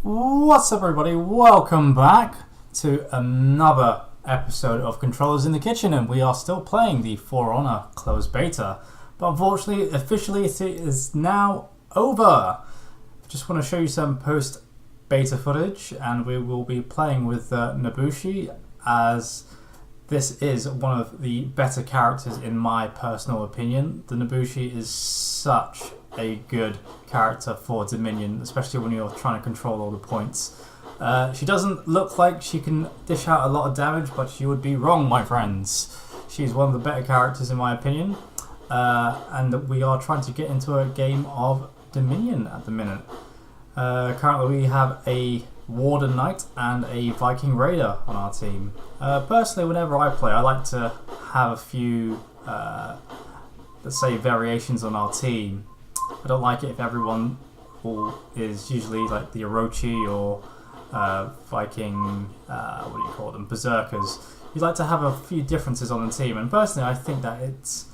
What's up, everybody? Welcome back to another episode of Controllers in the Kitchen, and we are still playing the For Honor closed beta, but unfortunately officially it is now over. Just want to show you some post beta footage, and we will be playing with Nobushi, as this is one of the better characters in my personal opinion. The Nobushi is such a good character for Dominion, especially when you're trying to control all the points. She doesn't look like she can dish out a lot of damage, but you would be wrong, my friends. She's one of the better characters in my opinion, and we are trying to get into a game of Dominion at the minute. Currently we have a Warden Knight and a Viking Raider on our team. Personally, whenever I play, I like to have a few, let's say, variations on our team. I don't like it if everyone is usually like the Orochi or Viking, what do you call them, Berserkers. You like to have a few differences on the team, and personally I think that it's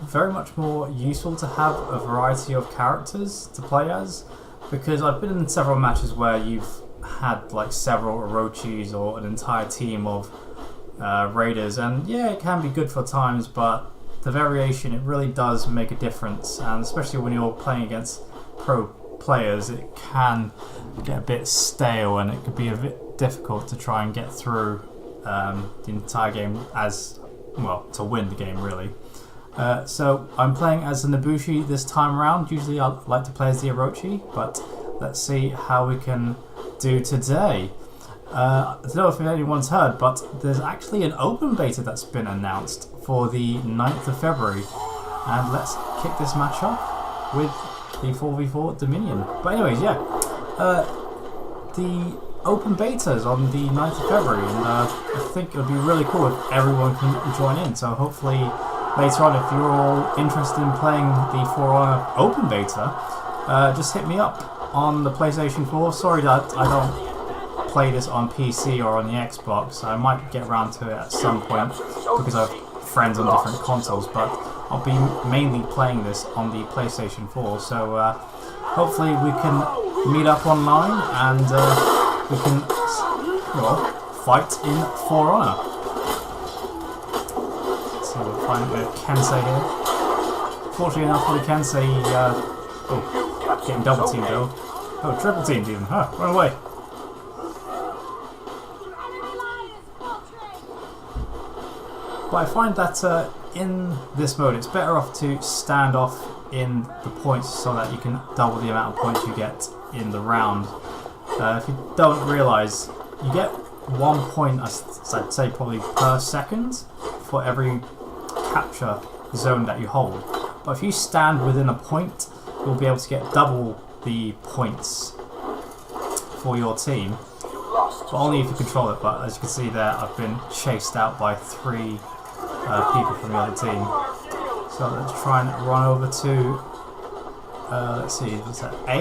very much more useful to have a variety of characters to play as, because I've been in several matches where you've had like several Orochis or an entire team of Raiders, and yeah, it can be good for times, but the variation, it really does make a difference, and especially when you're playing against pro players, it can get a bit stale and it could be a bit difficult to try and get through the entire game, as well, to win the game really. So I'm playing as the Nobushi this time around. Usually I like to play as the Orochi, but let's see how we can do today. I don't know if anyone's heard, but there's actually an open beta that's been announced for the 9th of February, and let's kick this match off with the 4v4 Dominion. But anyways, yeah, the open beta is on the 9th of February, and I think it would be really cool if everyone can join in. So hopefully later on, if you're all interested in playing the For Honor open beta, just hit me up on the PlayStation 4. Sorry that I don't play this on PC or on the Xbox. I might get around to it at some point because I have friends on different consoles, but I'll be mainly playing this on the PlayStation 4. So hopefully we can meet up online and we can, well, fight in For Honor. So we'll find a Kensei here. Fortunately enough for the Kensei, oh, getting double teamed though. Oh, triple teamed even. Huh, run away. But I find that in this mode it's better off to stand off in the points so that you can double the amount of points you get in the round. If you don't realise, you get 1 point, I'd say probably per second, for every capture zone that you hold. But if you stand within a point, you'll be able to get double the points for your team. But only if you control it. But as you can see there, I've been chased out by 3 people from the other team. So let's try and run over to, let's see, what's that, A?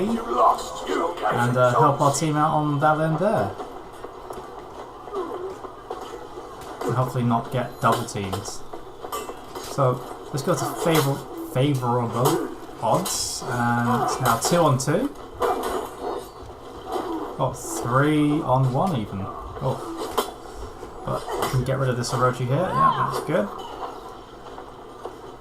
And help our team out on that end there. And hopefully not get double teamed. So let's go to favourable odds, and it's now 2 on 2. Oh, 3 on 1 even. Oh. But I can get rid of this Orochi here. Yeah, that's good.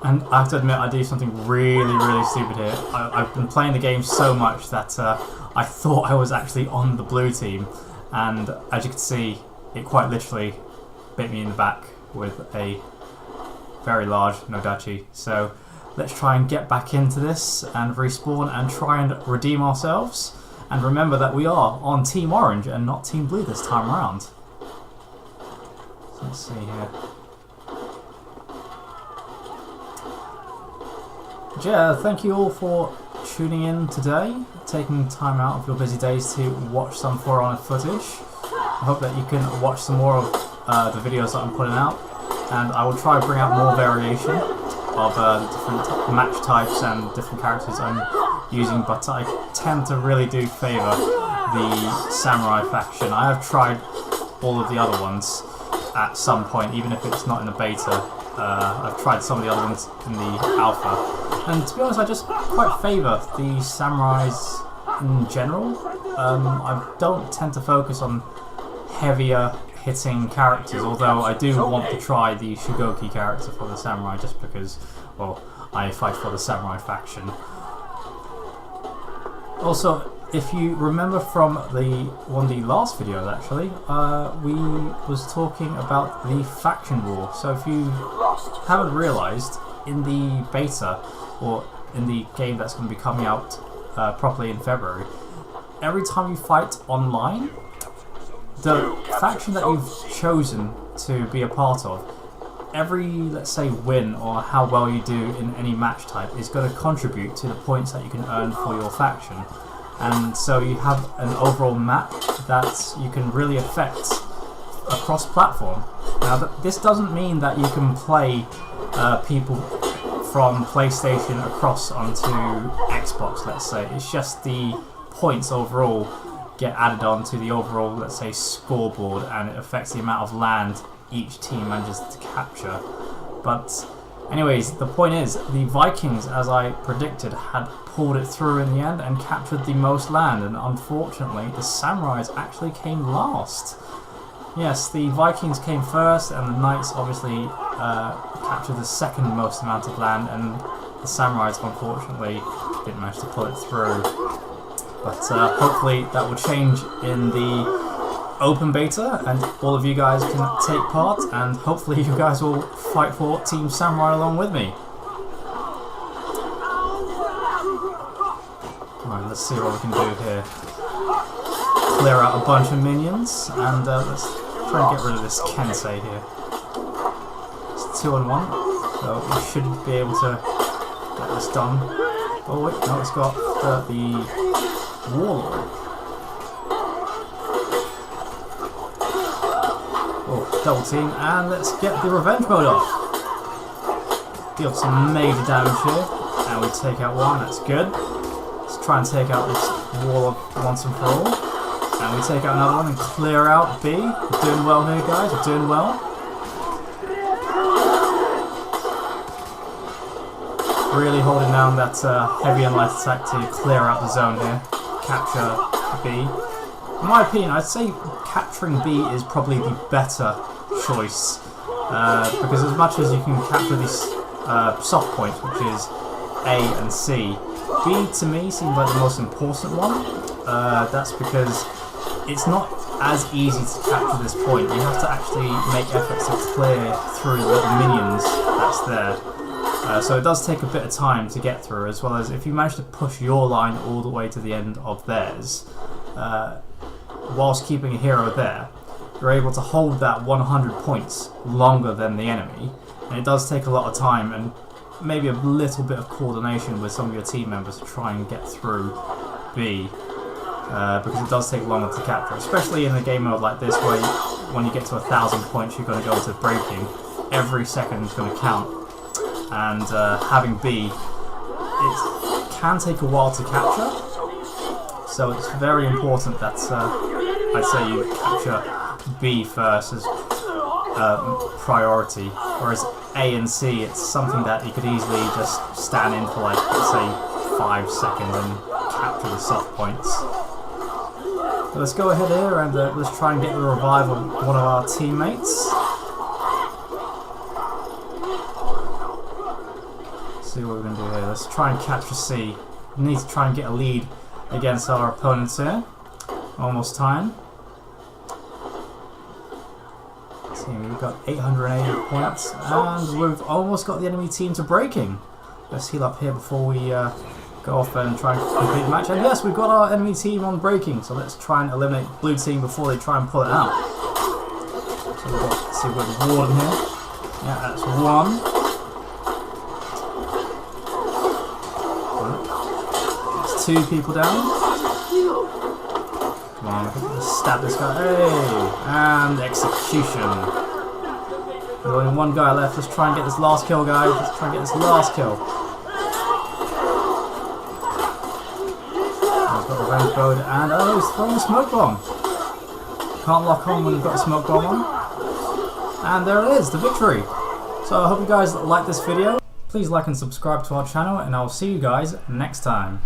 And I have to admit, I do something really stupid here. I've been playing the game so much that I thought I was actually on the blue team, and as you can see, it quite literally bit me in the back with a very large Nodachi. So let's try and get back into this and respawn and try and redeem ourselves. And remember that we are on Team Orange and not Team Blue this time around. So let's see here. But yeah, thank you all for tuning in today, taking time out of your busy days to watch some For Honor footage. I hope that you can watch some more of the videos that I'm putting out, and I will try to bring out more variation of different match types and different characters I'm using, but I tend to really do favour the Samurai faction. I have tried all of the other ones at some point, even if it's not in the beta. I've tried some of the other ones in the alpha, and to be honest I just quite favour the samurais in general. I don't tend to focus on heavier hitting characters, although I do want to try the Shugoki character for the samurai just because, well, I fight for the samurai faction. Also, if you remember from the last video actually, we was talking about the faction war. So if you haven't realised, in the beta, or in the game that's going to be coming out properly in February, every time you fight online, the faction that you've chosen to be a part of, every, let's say, win or how well you do in any match type is going to contribute to the points that you can earn for your faction. And so you have an overall map that you can really affect across platform. Now, this doesn't mean that you can play people from PlayStation across onto Xbox, let's say. It's just the points overall get added on to the overall, let's say, scoreboard, and it affects the amount of land each team manages to capture. But anyways, the point is, the Vikings, as I predicted, had pulled it through in the end and captured the most land, and unfortunately the Samurais actually came last. Yes, the Vikings came first, and the Knights obviously captured the second most amount of land, and the Samurais unfortunately didn't manage to pull it through. But hopefully that will change in the open beta, and all of you guys can take part, and hopefully you guys will fight for Team Samurai along with me. Right, let's see what we can do here. Clear out a bunch of minions, and let's try and get rid of this Kensei here. It's 2-on-1, so we should be able to get this done. Oh wait, no, it's got the Warlord. Oh, double team, and let's get the revenge mode off. Deal some major damage here, and we take out one, that's good. Let's try and take out this Warlord once and for all. And we take out another one and clear out B. We're doing well here, guys, we're doing well. Really holding down that heavy and light attack to clear out the zone here. Capture B. In my opinion, I'd say capturing B is probably the better choice, because as much as you can capture these soft points, which is A and C, B to me seems like the most important one. That's because it's not as easy to capture this point. You have to actually make efforts to clear through the minions that's there. So it does take a bit of time to get through, as well as if you manage to push your line all the way to the end of theirs, whilst keeping a hero there, you're able to hold that 100 points longer than the enemy, and it does take a lot of time and maybe a little bit of coordination with some of your team members to try and get through B, because it does take longer to capture, especially in a game mode like this where when you get to 1,000 points you're going to go into breaking. Every second is going to count. And having B, it can take a while to capture, so it's very important that I'd say you capture B first as priority, whereas A and C, it's something that you could easily just stand in for, like, let's say 5 seconds and capture the soft points. So let's go ahead here and let's try and get the revive of one of our teammates. See what we're going to do here. Let's try and capture C. We need to try and get a lead against our opponents here. Almost time. See, we've got 880 points, and we've almost got the enemy team to breaking. Let's heal up here before we go off and try and complete the match. And yes, we've got our enemy team on breaking, so let's try and eliminate blue team before they try and pull it out. So we've got, let's see, we've got the Warden here. Yeah, that's one. Two people down. Come on, let's stab this guy. Hey! And execution. There's only one guy left. Let's try and get this last kill, guys. Let's try and get this last kill. He's got revenge mode, and oh, he's throwing a smoke bomb. Can't lock on when you've got a smoke bomb on. And there it is, the victory. So I hope you guys like this video. Please like and subscribe to our channel, and I'll see you guys next time.